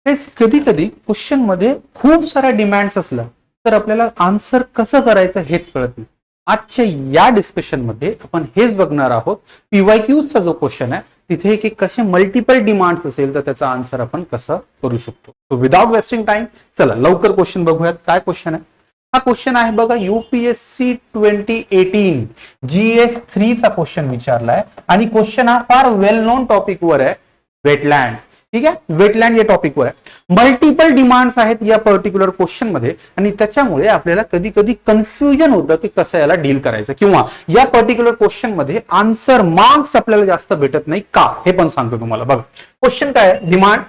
कधी कधी क्वेश्चन मध्ये खूप साऱ्या डिमांड्स असला तर आपल्याला आन्सर कसं करायचं हेच कळत नाही. आजच्या या डिस्कशन मध्ये आपण हेच बघणार आहोत. पीवायक्यूचा जो क्वेश्चन आहे तिथे की कसे मल्टिपल डिमांड्स असेल तर त्याचा आन्सर आपण कसं करू शकतो. सो विदाउट वेस्टिंग टाइम चला लवकर क्वेश्चन बघूयात. काय क्वेश्चन आहे? हा क्वेश्चन आहे बघा, UPSC 2018 GS3 चा क्वेश्चन विचारलाय आणि क्वेश्चन हा फार वेल नोन टॉपिक वर आहे, वेटलँड. ठीक आहे, वेटलँड या टॉपिकवर आहे. मल्टिपल डिमांड्स आहेत या पर्टिक्युलर क्वेश्चन मध्ये आणि त्याच्यामुळे आपल्याला कधी कधी कन्फ्युजन होतं की कसं याला डील करायचं किंवा या पर्टिक्युलर क्वेश्चन मध्ये आन्सर मार्क्स आपल्याला जास्त भेटत नाही का हे पण सांगतो तुम्हाला. बघा क्वेश्चन काय आहे. डिमांड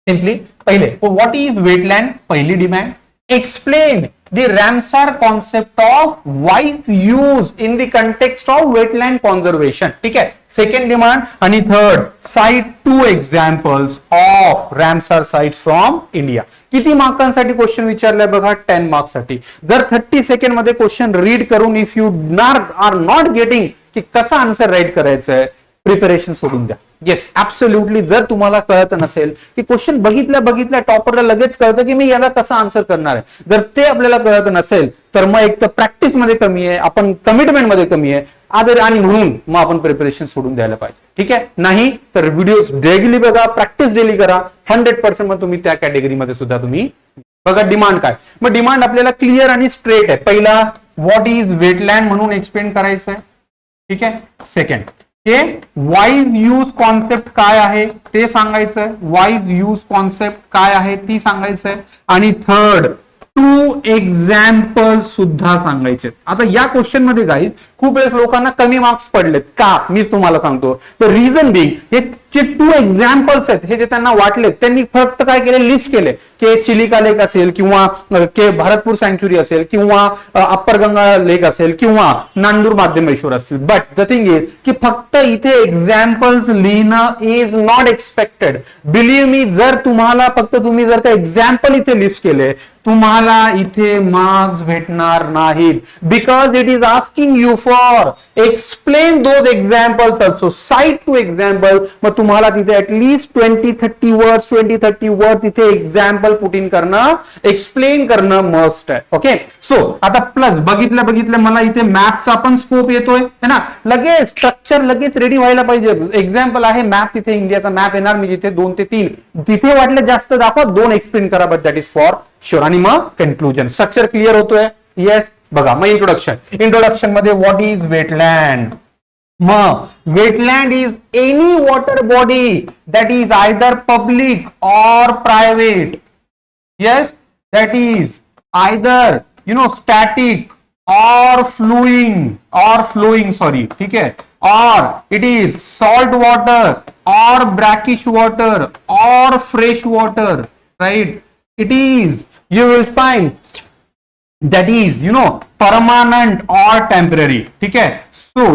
सिंपली पहिले व्हॉट इज वेटलँड, पहिली demand. Explain the Ramsar concept of wise use in the context of wetland conservation. ठीक आहे, सेकंड डिमांड. आणि third, site 2 examples of Ramsar sites from India. किती मार्कांसाठी क्वेश्चन विचारलाय बघा, 10 marks साठी. जर 30 second मध्ये क्वेश्चन रीड करून if you are not getting की कसा आन्सर राईट करायचं आहे, प्रिपरेशन सोडून द्या. Yes absolutely. जर तुम्हाला कळत नसेल की क्वेश्चन बघितल्या टॉपरला लगेच कळतं की मी याला कसं आन्सर करणार आहे, जर ते आपल्याला कळत नसेल तर मग एक तर प्रॅक्टिस मध्ये कमी आहे, आपण कमिटमेंट मध्ये कमी आहे आणि म्हणून मग आपण प्रिपरेशन सोडून द्यायला पाहिजे. ठीक आहे, नाही तर व्हिडिओज डेली बघा, प्रॅक्टिस डेली करा, 100% मग तुम्ही त्या कॅटेगरीमध्ये सुद्धा तुम्ही बघा. डिमांड काय? मग डिमांड आपल्याला क्लिअर आणि स्ट्रेट आहे. पहिला व्हॉट इज वेटलँड म्हणून एक्सप्लेन करायचं आहे. ठीक आहे. सेकंड हे वाईज यूज कॉन्सेप्ट काय आहे ते सांगायचंय. वाईज यूज कॉन्सेप्ट काय आहे ती सांगायचंय. आणि थर्ड 2 एक्झाम्पल सुद्धा सांगायचे. आता या क्वेश्चन मध्ये गाईज खूप वेळेस लोकांना कमी मार्क्स पडलेत का, मीच तुम्हाला सांगतो. द रिझन बिंग हे जे 2 एक्झाम्पल्स आहेत हे जे त्यांना वाटले त्यांनी फक्त काय केले, लिस्ट केले की चिलिका लेक असेल किंवा के भरतपूर सँच्युरी असेल किंवा अप्पर गंगा लेक असेल किंवा नांदूर माध्यमेश्वर असेल. बट द थिंग इज की फक्त इथे एक्झाम्पल्स लिहिणं इज नॉट एक्सपेक्टेड. बिलीव्ह मी, जर तुम्हाला फक्त तुम्ही जर का एक्झाम्पल इथे लिस्ट केले तुम्हाला इथे मार्क्स भेटणार नाहीत. Because it is asking you for explain those examples also. Site 2 example. मग तुम्हाला तिथे ऍटलीस्ट 20-30 वर्ड तिथे एक्झाम्पल पुट इन करणं, एक्सप्लेन करणं मस्ट आहे. ओके. सो आता प्लस बघितलं मला इथे मॅपचा पण स्कोप येतोय है ना, लगेच स्ट्रक्चर लगेच रेडी व्हायला पाहिजे. एक्झाम्पल आहे मॅप, तिथे इंडियाचा मॅप येणार, मी जिथे 2 ते 3 तिथे वाटलं जास्त दाखवा, 2 एक्सप्लेन करा, but that is for sure. आणि मग कन्क्लुजन. स्ट्रक्चर क्लिअर होतोय. येस. बघा मग इंट्रोडक्शन मध्ये व्हॉट इज वेटलँड. मग wetland is any water body that is either public or private. Yes, that is either static or flowing sorry. ठीक आहे. Or it is salt water or brackish water or fresh water. Right. It is, you will find that is permanent or temporary. ठीक है. So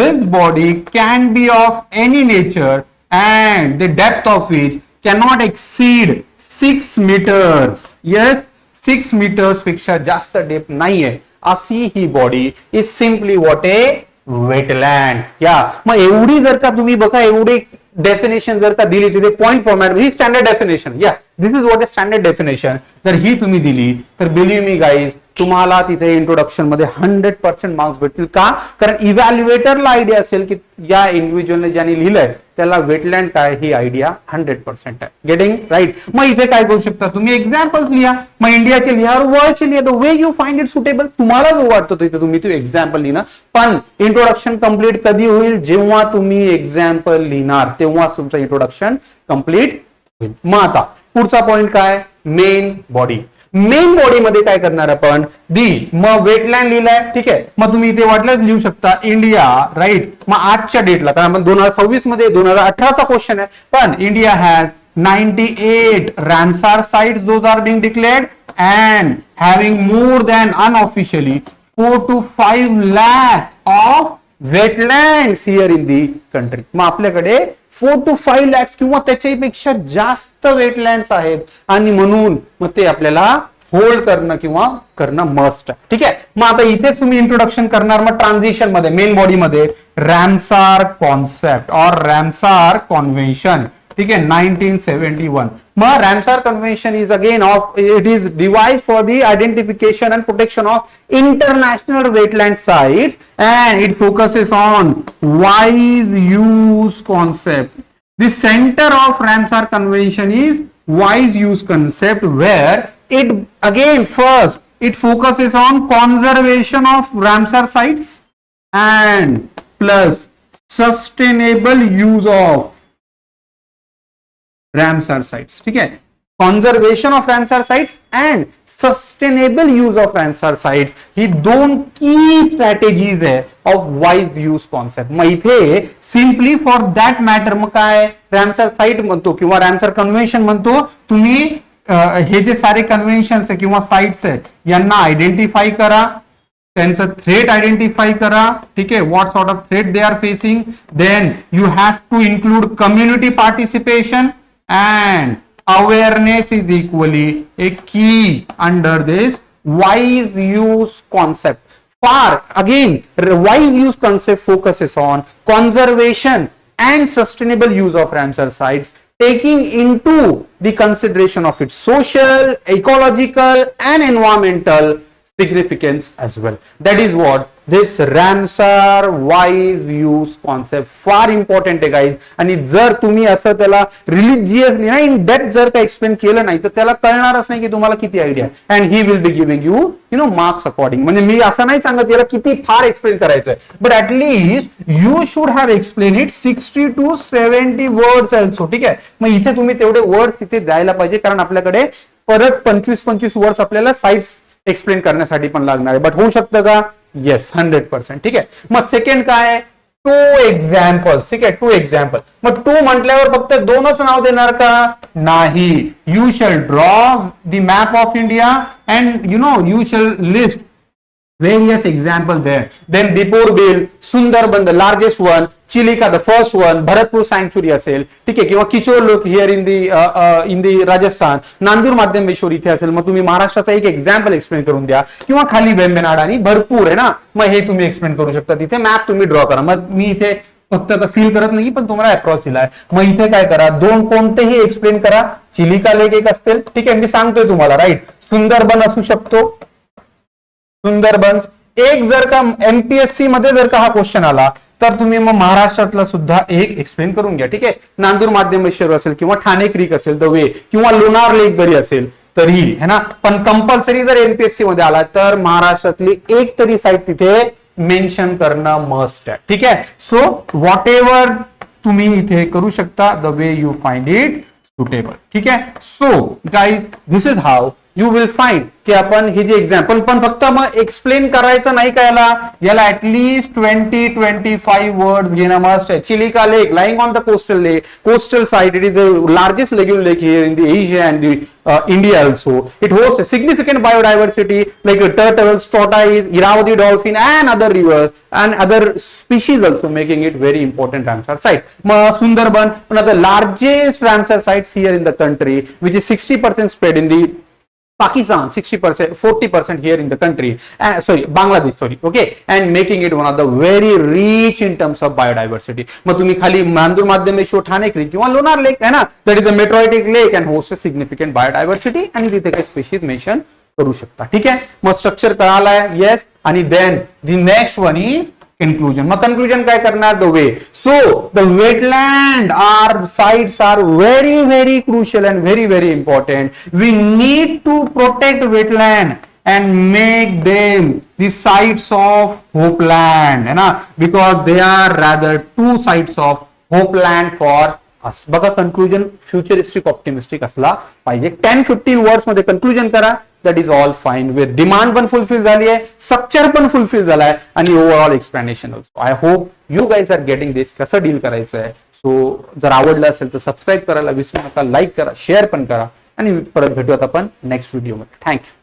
this body can be of any nature and the depth of which cannot exceed 6 meters. Yes, 6 meters पेक्षा जास्त depth नाहीये अशी ही body is simply what a wetland. या मग एवढी जर का तुम्ही बघा, एवढी डेफिनेशन जर का दिली तिथे पॉइंट फॉर्मॅट, ही स्टँडर्ड डेफिनेशन. या this is what a standard definition. जर ही तुम्ही दिली तर बिलीव्ह मी गाईज तुम्हाला तिथे इंट्रोडक्शन मध्ये 100% मार्क्स भेटतील. का? कारण इव्हॅल्युएटरला आयडिया असेल की या इंडिव्हिज्युअलने ज्यांनी लिहिलंय त्याला वेटलँड काय ही आयडिया 100% आहे. Getting right. मग इथे काय करू शकता तुम्ही, एक्झाम्पल्स लिहा. मग इंडियाचे लिहा, वर्ल्डचे लिहा, the way you find it suitable. तुम्हाला जो वाटतो तिथे तुम्ही तो एक्झाम्पल लिहिणार. पण इंट्रोडक्शन कम्प्लीट कधी होईल, जेव्हा तुम्ही एक्झाम्पल लिहिणार तेव्हा तुमचं इंट्रोडक्शन कम्प्लीट होईल. मग आता पुढचा पॉइंट काय, मेन बॉडी. मेन बॉडी मध्ये काय करणार आपण, मग वेटलँड लिहिलाय. ठीक आहे. मग तुम्ही इथे वाटल्यास लिहू शकता इंडिया. राईट. मग आजच्या डेटला, कारण आपण 2026 मध्ये 2018चा क्वेश्चन आहे, पण India has 98 Ramsar sites, those are being declared and having more than unofficially 4 to 5 lakhs of wetlands here in the country. मग आपल्याकडे 4 to 5 lakhs किंवा त्याच्यापेक्षा जास्त वेटलँड्स आहेत आणि म्हणून मग ते आपल्याला होल्ड करणं किंवा करणं मस्ट आहे. ठीक आहे. मग आता इथेच तुम्ही इंट्रोडक्शन करणार. मग ट्रान्झिशन मध्ये मेन बॉडी मध्ये रॅमसार कॉन्सेप्ट और रॅमसार कॉन्व्हेन्शन. ठीक आहे 1971. मग Ramsar convention is again of it is device for the identification and protection of international wetland sites and it focuses on wise use concept. The center of Ramsar Convention is wise use concept, where it again first it focuses on conservation of Ramsar sites and plus sustainable use of Ramsar sites. ठीक है, conservation of Ramsar sites and sustainable use of Ramsar sites ही दोन की strategies आहे of wise use concept. मग इथे simply for that matter मग काय रॅमसर site म्हणतो किंवा रॅमसर कन्व्हेन्शन म्हणतो, तुम्ही हे जे सारे कन्व्हेन्शन आहे किंवा साइट्स आहे यांना आयडेंटिफाय करा, त्यांचं थ्रेट आयडेंटिफाय करा. ठीक आहे, what sort of threat they are facing, then you have to include community participation and awareness is equally a key under this wise use concept. Again, wise use concept focuses on conservation and sustainable use of Ramsar sites, taking into the consideration of its social, ecological and environmental significance as well. That is what this Ramsar wise use concept फार important आहे guys. आणि जर तुम्ही असं त्याला religiously नाही in depth जर का एक्सप्लेन केलं नाही तर त्याला कळणारच नाही की तुम्हाला किती आयडिया आहे. And he will be giving you know marks according. म्हणजे मी असं नाही सांगत याला किती फार एक्सप्लेन करायचंय, but at least you should have explain it 60 to 70 words also. ठीक आहे, मग इथे तुम्ही तेवढे वर्ड्स तिथे द्यायला पाहिजे, कारण आपल्याकडे परत 25-25 वर्ड्स आपल्याला साइट्स एक्सप्लेन करण्यासाठी पण लागणार आहे. बट होऊ शकतं का? येस, 100%. ठीक आहे, मग सेकंड काय, टू एक्झाम्पल. ठीक आहे, टू एक्झाम्पल. मग टू म्हटल्यावर फक्त दोनच नाव देणार का? नाही. You shall draw the map of India and you shall list various examples there. Then Dipur Bill, Sundarban the largest one, Chilika the first one, Bharatpur sanctuary असेल. ठीक आहे, किंवा किचोर लोक हिअर इन दी राजस्थान, नांदूर माध्यमेश्वर इथे असेल. मग तुम्ही महाराष्ट्राचा एक एक्झाम्पल एक्सप्लेन करून द्या, किंवा खाली वेंबनाड आणि भरपूर आहे ना, मग हे तुम्ही एक्सप्लेन करू शकता. तिथे मॅप तुम्ही ड्रॉ करा. मग मी इथे फक्त आता फील करत नाही, पण तुम्हाला अप्रॉच दिलाय. मग इथे काय करा, दोन कोणतेही एक्सप्लेन करा. चिलिका लेक एक असतील, ठीक आहे, मी सांगतोय तुम्हाला, राईट. सुंदरबन असू शकतो, सुंदरबन्स एक. जर का एमपीएससी मध्ये जर का हा क्वेश्चन आला तर तुम्ही मग महाराष्ट्रातला सुद्धा एक एक्सप्लेन करून घ्या. ठीक आहे, नांदूर माध्यमेश्वर असेल किंवा ठाणे क्रीक असेल द वे, किंवा लोणार लेक जरी असेल तरी है ना. पण कंपल्सरी जर एमपीएससी मध्ये आला तर महाराष्ट्रातली एक तरी साईट तिथे मेन्शन करणं मस्ट आहे. ठीक आहे, सो व्हॉट एव्हर तुम्ही इथे करू शकता the way you find it suitable. ठीक आहे, so guys this is how you will find की आपण ही जी एक्झाम्पल, पण फक्त मग एक्सप्लेन करायचं नाही का, याला ऍटलीस्ट 20-25 वर्ड्स घेणं मस्ट आहे. Chilika lake lying on the coastal side, it is the largest lagoon lake here in the Asia and India also. It hosts a significant biodiversity like turtles, tortoise, Irrawaddy dolphin and other rivers and other species also, making it very important Ramsar site. Sundarban, one of the largest Ramsar sites here in the country, which is 60% spread in the Pakistan, 60%, 40% here in the country, Bangladesh, okay, and making it one of the very rich in terms of biodiversity. मग तुम्ही खाली Nandur माध्यमेश्वर, Thane creek किंवा लोणार लेक आहे ना, that is a meteoritic lake and hosts a significant biodiversity, आणि तिथे काही species mention करू शकता. ठीक आहे, मग स्ट्रक्चर कळालाय. येस, आणि then the next one is conclusion. मग conclusion काय करणार, the way. So the wetland sites are very crucial and very important. We need to protect wetland and make them the sites of hopeland, है ना, because they are rather two sites of hopeland for us. बघा, conclusion futuristic optimistic असला पाहिजे. 10-15 words मध्ये conclusion करा. That is all fine. with demand पण fulfil झाली आहे, स्ट्रक्चर पण फुलफिल झालाय, आणि overall explanation also. I hope you guys are getting this, कसं डील करायचं आहे. सो जर आवडलं असेल तर सबस्क्राईब करायला विसरू नका, लाईक करा, शेअर पण करा, आणि परत भेटूयात आपण नेक्स्ट व्हिडिओमध्ये. थँक्यू.